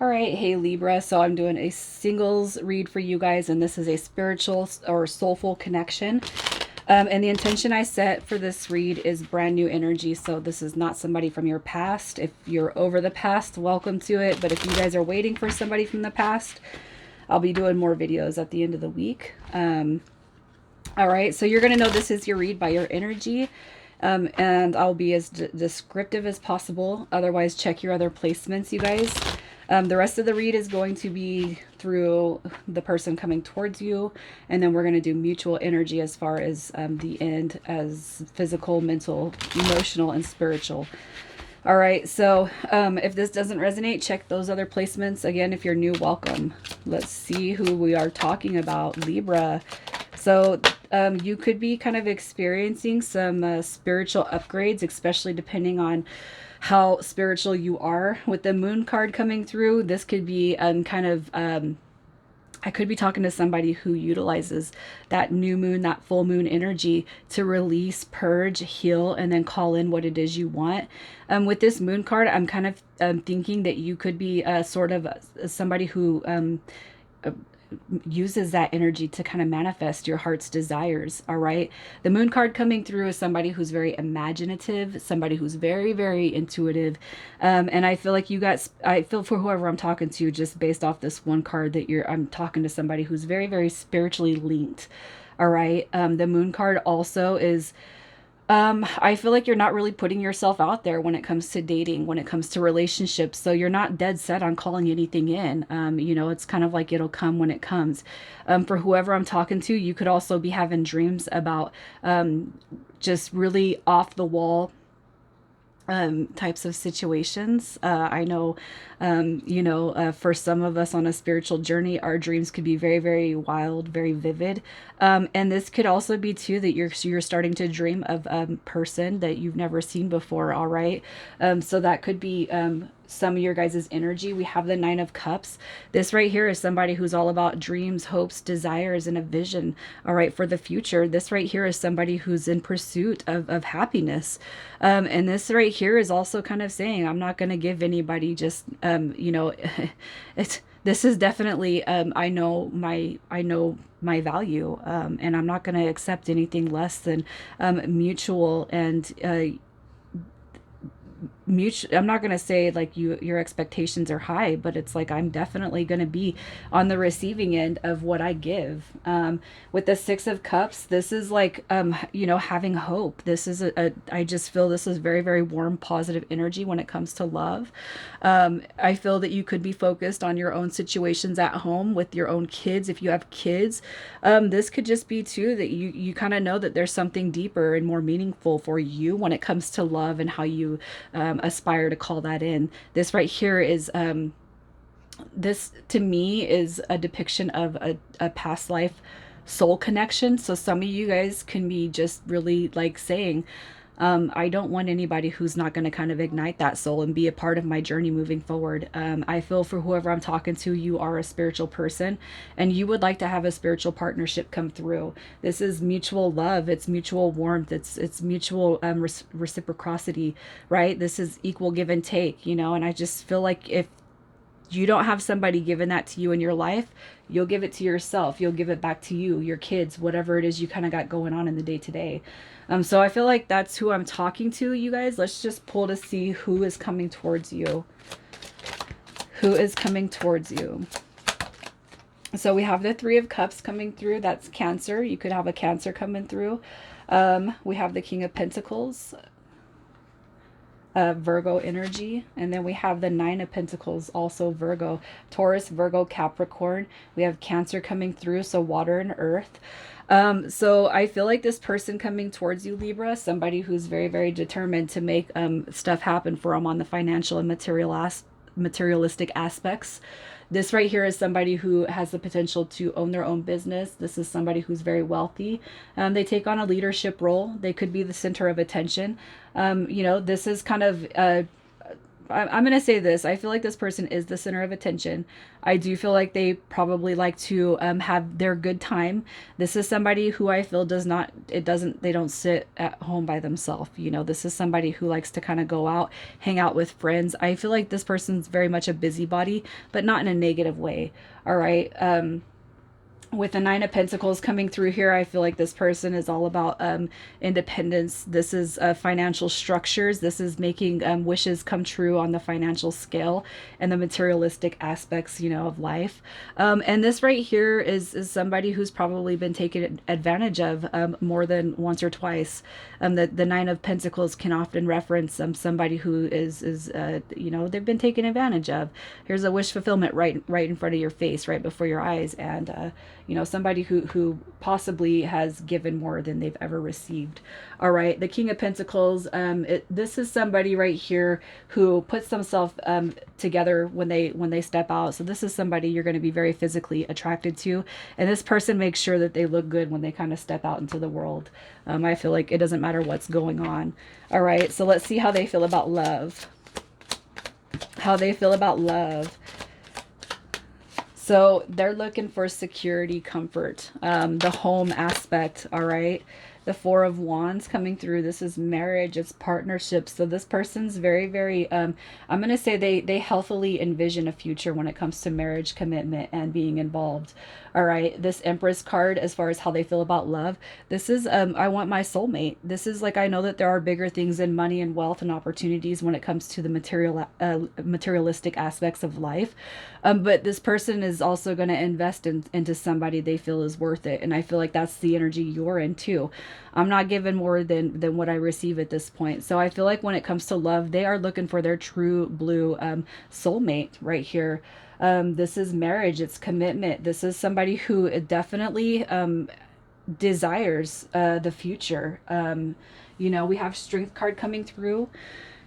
All right, hey Libra. So I'm doing a singles read for you guys, and this is a spiritual or soulful connection. And the intention I set for this read is brand new energy. So this is not somebody from your past. If you're over the past, welcome to it. But if you guys are waiting for somebody from the past, I'll be doing more videos at the end of the week. All right, so you're going to know this is your read by your energy. And I'll be as descriptive as possible. Otherwise, check your other placements, you guys. The rest of the read is going to be through the person coming towards you. And then we're going to do mutual energy as far as the end, as physical, mental, emotional, and spiritual. All right, so if this doesn't resonate, check those other placements. Again, if you're new, welcome. Let's see who we are talking about. Libra. So you could be kind of experiencing some spiritual upgrades, especially depending on how spiritual you are. With the moon card coming through, this could be kind of I could be talking to somebody who utilizes that new moon, that full moon energy to release, purge, heal, and then call in what it is you want. With this moon card, I'm kind of thinking that you could be sort of somebody who uses that energy to kind of manifest your heart's desires. All right, the moon card coming through is somebody who's very imaginative, somebody who's very, very intuitive, and I feel like I feel for whoever I'm talking to, just based off this one card, that I'm talking to somebody who's very, very spiritually linked. All right, the moon card also is I feel like you're not really putting yourself out there when it comes to dating, when it comes to relationships. So you're not dead set on calling anything in. It's kind of like it'll come when it comes. For whoever I'm talking to, you could also be having dreams about just really off the wall types of situations. I know, for some of us on a spiritual journey, our dreams could be very, very wild, very vivid. And this could also be too that you're starting to dream of a person that you've never seen before. All right, so that could be some of your guys' energy. We have the Nine of Cups. This right here is somebody who's all about dreams, hopes, desires, and a vision, all right, for the future. This right here is somebody who's in pursuit of happiness. And this right here is also kind of saying, I'm not going to give anybody just, it's, this is definitely, I know my value, and I'm not going to accept anything less than mutual and mutual. I'm not going to say like your expectations are high, but it's like I'm definitely going to be on the receiving end of what I give. With the Six of Cups, this is like having hope. This is I just feel this is very, very warm, positive energy when it comes to love. I feel that you could be focused on your own situations at home with your own kids. If you have kids, this could just be too that you kind of know that there's something deeper and more meaningful for you when it comes to love and how you aspire to call that in. This right here is this to me is a depiction of a past life soul connection. So some of you guys can be just really like saying, I don't want anybody who's not going to kind of ignite that soul and be a part of my journey moving forward. I feel for whoever I'm talking to, you are a spiritual person and you would like to have a spiritual partnership come through. This is mutual love. It's mutual warmth. It's mutual reciprocity, right? This is equal give and take, and I just feel like if you don't have somebody giving that to you in your life, you'll give it to yourself. You'll give it back to you, your kids, whatever it is you kind of got going on in the day to day. So I feel like that's who I'm talking to, you guys. Let's just pull to see who is coming towards you. Who is coming towards you? So we have the Three of Cups coming through. That's Cancer. You could have a Cancer coming through. We have the King of Pentacles. Virgo energy, and then we have the Nine of Pentacles, also Virgo, Taurus, Virgo, Capricorn. We have Cancer coming through, so water and earth. So I feel like this person coming towards you, Libra, somebody who's very, very determined to make stuff happen for them on the financial and materialistic aspects. This right here is somebody who has the potential to own their own business. This is somebody who's very wealthy. They take on a leadership role. They could be the center of attention. This is kind of I'm going to say this. I feel like this person is the center of attention. I do feel like they probably like to have their good time. This is somebody who I feel does not, it doesn't, they don't sit at home by themselves. You know, this is somebody who likes to kind of go out, hang out with friends. I feel like this person's very much a busybody, but not in a negative way. All right. With the Nine of Pentacles coming through here, I feel like this person is all about independence. This is financial structures. This is making wishes come true on the financial scale and the materialistic aspects, you know, of life. And this right here is somebody who's probably been taken advantage of more than once or twice. The Nine of Pentacles can often reference somebody who is you know, they've been taken advantage of. Here's a wish fulfillment right in front of your face, right before your eyes, and you know, somebody who possibly has given more than they've ever received. All right, the King of Pentacles, this is somebody right here who puts themselves together when they step out. So this is somebody you're going to be very physically attracted to, and this person makes sure that they look good when they kind of step out into the world. I feel like it doesn't matter what's going on. All right, so let's see how they feel about love. How they feel about love. So they're looking for security, comfort, the home aspect, all right? The Four of Wands coming through. This is marriage, it's partnerships. So this person's very, very, I'm going to say they healthily envision a future when it comes to marriage, commitment, and being involved. All right, this Empress card, as far as how they feel about love, this is, I want my soulmate. This is like, I know that there are bigger things than money and wealth and opportunities when it comes to the materialistic aspects of life. But this person is also going to invest into somebody they feel is worth it. And I feel like that's the energy you're in too. I'm not given more than what I receive at this point. So I feel like when it comes to love, they are looking for their true blue soulmate right here. This is marriage, it's commitment. This is somebody who definitely desires the future. You know, we have Strength card coming through.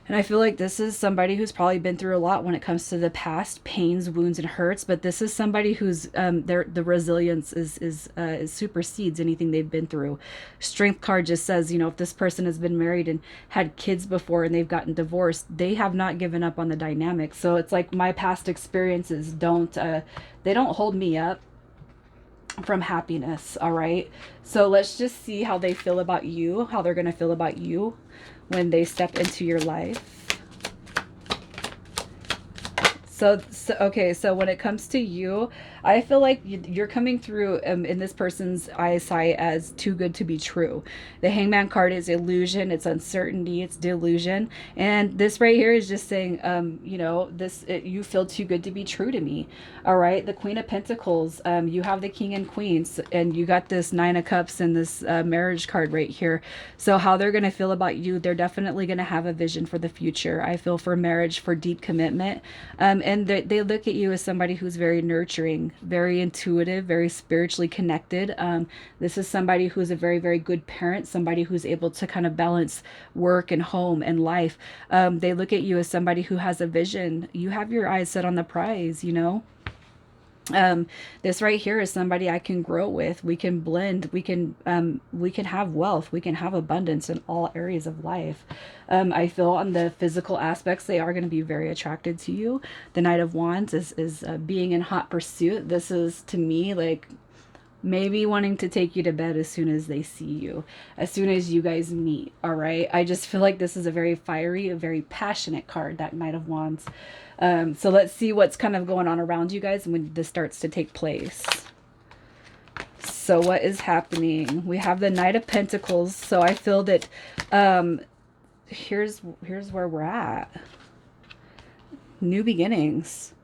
And I feel like this is somebody who's probably been through a lot when it comes to the past, pains, wounds, and hurts. But this is somebody who's the resilience is supersedes anything they've been through. Strength card just says, you know, if this person has been married and had kids before and they've gotten divorced, they have not given up on the dynamic. So it's like my past experiences they don't hold me up from happiness. All right, so let's just see how they feel about you, how they're gonna feel about you when they step into your life. So okay, so when it comes to you, I feel like you're coming through in this person's eyesight as too good to be true. The Hangman card is illusion, it's uncertainty, it's delusion. And this right here is just saying, you know, you feel too good to be true to me. All right, the Queen of Pentacles, you have the King and Queens, and you got this Nine of Cups and this marriage card right here. So how they're going to feel about you, they're definitely going to have a vision for the future. I feel for marriage, for deep commitment. And they look at you as somebody who's very nurturing, very intuitive, very spiritually connected. This is somebody who's a very, very good parent, somebody who's able to kind of balance work and home and life. They look at you as somebody who has a vision. You have your eyes set on the prize, you know. This right here is somebody I can grow with. We can blend, we can have wealth, we can have abundance in all areas of life. I feel on the physical aspects, they are going to be very attracted to you. The Knight of Wands is being in hot pursuit. This is, to me, like maybe wanting to take you to bed as soon as they see you, as soon as you guys meet. All right, I just feel like this is a very fiery, a very passionate card, that Knight of Wands. So let's see what's kind of going on around you guys when this starts to take place. So what is happening? We have the Knight of Pentacles. So I feel that here's where we're at. New beginnings.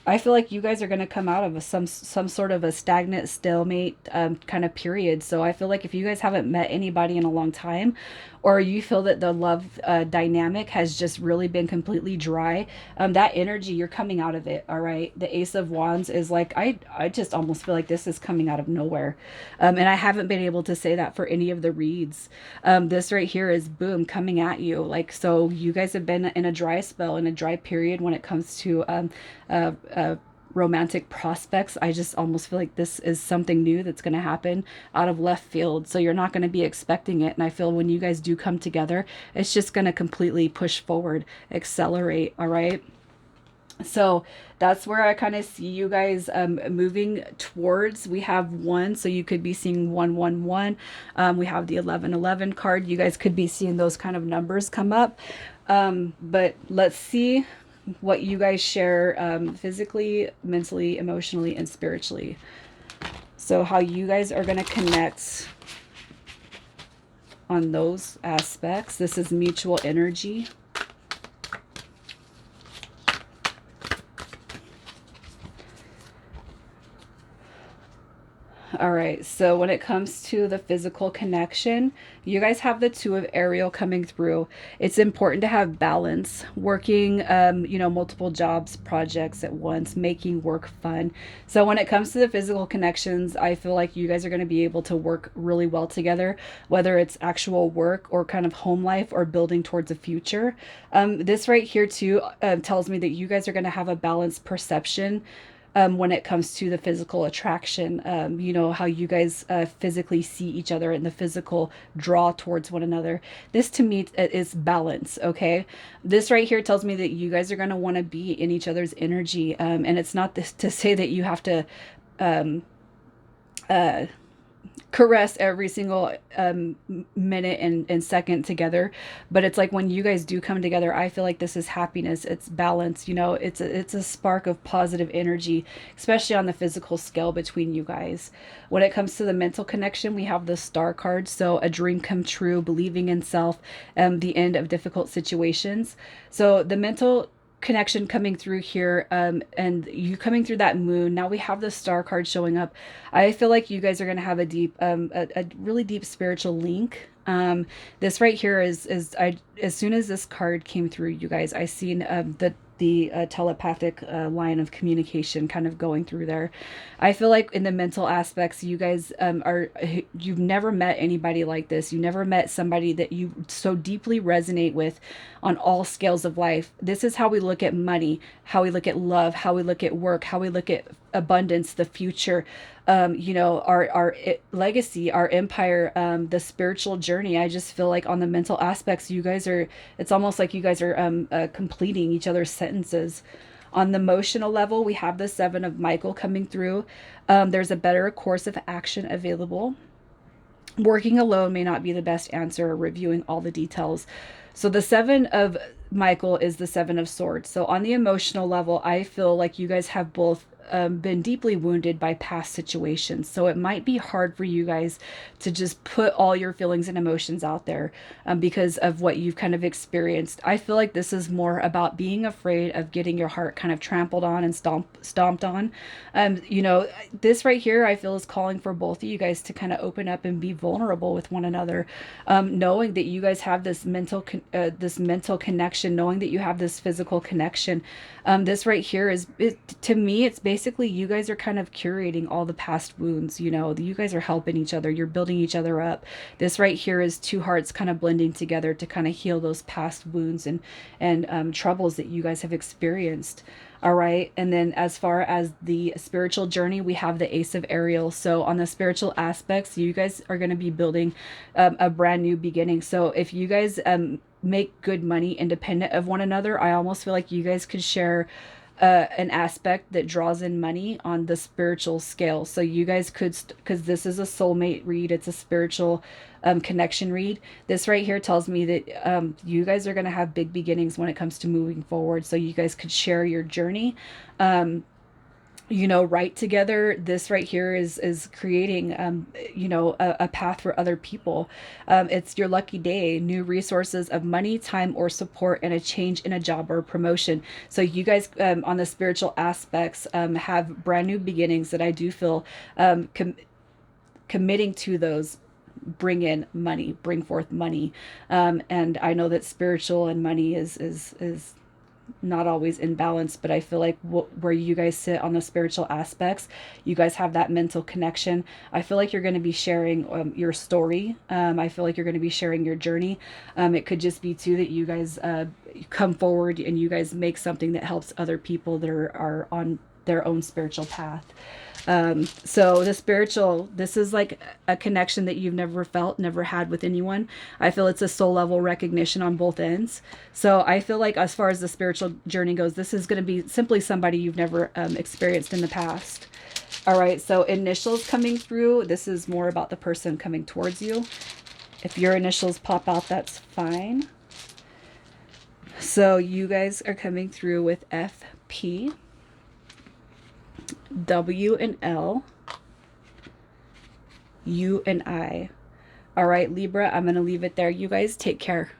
I feel like you guys are going to come out of some sort of a stagnant stalemate kind of period. So I feel like if you guys haven't met anybody in a long time, or you feel that the love dynamic has just really been completely dry, that energy, you're coming out of it. All right. The Ace of Wands is like, I just almost feel like this is coming out of nowhere. And I haven't been able to say that for any of the reads. This right here is boom, coming at you. Like, so you guys have been in a dry spell, in a dry period when it comes to romantic prospects. I just almost feel like this is something new that's going to happen out of left field. So you're not going to be expecting it. And I feel when you guys do come together, it's just going to completely push forward, accelerate. All right. So that's where I kind of see you guys moving towards. We have one, so you could be seeing 111. We have the 1111 card. You guys could be seeing those kind of numbers come up. But let's see what you guys share physically, mentally, emotionally, and spiritually. So how you guys are going to connect on those aspects. This is mutual energy. All right, so when it comes to the physical connection, you guys have the Two of Ariel coming through. It's important to have balance, working, multiple jobs, projects at once, making work fun. So when it comes to the physical connections, I feel like you guys are going to be able to work really well together, whether it's actual work or kind of home life or building towards a future. This right here too tells me that you guys are going to have a balanced perception when it comes to the physical attraction, how you guys physically see each other and the physical draw towards one another. This to me is balance, okay? This right here tells me that you guys are going to want to be in each other's energy. And it's not this to say that you have to um, uh, caress every single minute and second together, but it's like when you guys do come together, I feel like this is happiness, it's balance, it's a spark of positive energy, especially on the physical scale between you guys. When it comes to the mental connection, we have the Star card, so a dream come true, believing in self, the end of difficult situations. So the mental connection coming through here, and you coming through that moon. Now we have the Star card showing up. I feel like you guys are going to have a deep a really deep spiritual link. This right here is I as soon as this card came through, you guys, I seen the telepathic line of communication kind of going through there. I feel like in the mental aspects, you guys you've never met anybody like this. You never met somebody that you so deeply resonate with on all scales of life. This is how we look at money, how we look at love, how we look at work, how we look at abundance, the future, our legacy, our empire, the spiritual journey. I just feel like on the mental aspects, you guys are, it's almost like you guys are completing each other's sentences. On the emotional level, we have the Seven of Michael coming through. There's a better course of action available. Working alone may not be the best answer, reviewing all the details. So the Seven of Michael is the Seven of Swords. So on the emotional level, I feel like you guys have both been deeply wounded by past situations. So it might be hard for you guys to just put all your feelings and emotions out there because of what you've kind of experienced. I feel like this is more about being afraid of getting your heart kind of trampled on and stomped on. This right here, I feel is calling for both of you guys to kind of open up and be vulnerable with one another, knowing that you guys have this mental connection, knowing that you have this physical connection. This right here to me, it's basically you guys are kind of curating all the past wounds. You guys are helping each other. You're building each other up. This right here is two hearts kind of blending together to kind of heal those past wounds and troubles that you guys have experienced. All right. And then as far as the spiritual journey, we have the Ace of Ariel. So on the spiritual aspects, you guys are going to be building a brand new beginning. So if you guys make good money independent of one another, I almost feel like you guys could share an aspect that draws in money on the spiritual scale. So you guys could, because this is a soulmate read, it's a spiritual connection read. This right here tells me that you guys are going to have big beginnings when it comes to moving forward. So you guys could share your journey. Right together. This right here is creating a path for other people. It's your lucky day, new resources of money, time, or support, and a change in a job or promotion. So you guys on the spiritual aspects have brand new beginnings that I do feel committing to those bring in money, bring forth money. And I know that spiritual and money is not always in balance, but I feel like where you guys sit on the spiritual aspects, you guys have that mental connection. I feel like you're going to be sharing your story. I feel like you're going to be sharing your journey. It could just be too that you guys come forward and you guys make something that helps other people that are on their own spiritual path. So the spiritual, this is like a connection that you've never felt, never had with anyone. I feel it's a soul level recognition on both ends. So I feel like as far as the spiritual journey goes, this is going to be simply somebody you've never experienced in the past. All right, so initials coming through. This is more about the person coming towards you. If your initials pop out, that's fine. So you guys are coming through with FP, W and L, U and I. All right, Libra, I'm going to leave it there. You guys take care.